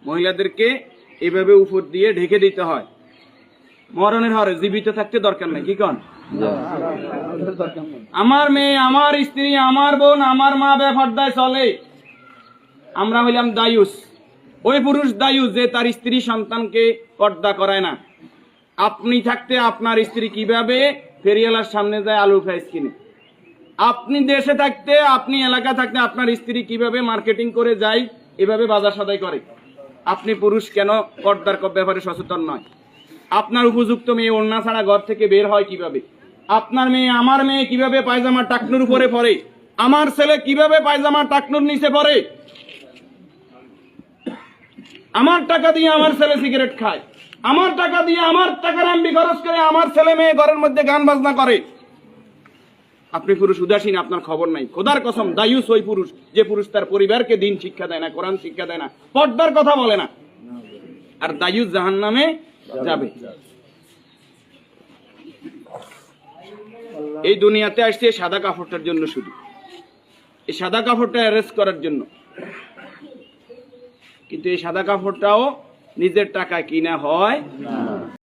মহিলাদেরকে এভাবে উপর দিয়ে ঢেকে দিতে হয়। মরণের হরে জীবিত থাকতে দরকার নাই, কি কন? আমার মেয়ে, আমার স্ত্রী, আমার বোন, আমার মা বেপরদায় চলে, আমরা হইলাম দায়ুস। ওই পুরুষ দায়ুস যে তার স্ত্রী সন্তানকে পর্দা করায় না। আপনি থাকতে আপনার স্ত্রী কিভাবে ফেরিওয়ালার সামনে যায় আলু ফ্রাইস কিনে, আপনি দেশে থাকতে, আপনি এলাকা থাকতে আপনার স্ত্রী কিভাবে মার্কেটিং করে যায়, এভাবে বাজার সদাই করে, আপনি পুরুষ কেন পর্দার ব্যাপারে সচেতন নয়? আপনার উপযুক্ত মেয়ে ওড়না ছাড়া ঘর থেকে বের হয় কিভাবে? আপনার মেয়ে, আমার মেয়ে কিভাবে পায়জামা টাকনুর উপরে পরে? আমার ছেলে কিভাবে পায়জামা টাকনুর নিচে পরে? আমার টাকা দিয়ে আমার ছেলে সিগারেট খায়, আমার টাকা দিয়ে, আমার টাকার এমবি খরচ করে আমার ছেলে মেয়ে ঘরের মধ্যে গান বাজনা করে। আপনি পুরুষ উদাসীন, আপনার খবর নাই। খোদার কসম, দায়ুস ওই পুরুষ যে পুরুষ তার পরিবারকে দিন শিক্ষা দেয় না, কোরআন শিক্ষা দেয় না, পর্দার কথা বলে না, আর দায়ুস জাহান্নামে যাবে। এই দুনিয়াতে আসছে সাদা কাপড়টার জন্য, শুধু এই সাদা কাপড়টা অ্যারেস্ট করার জন্য। কিন্তু এই সাদা কাপড়টাও নিজের টাকায় কিনা হয়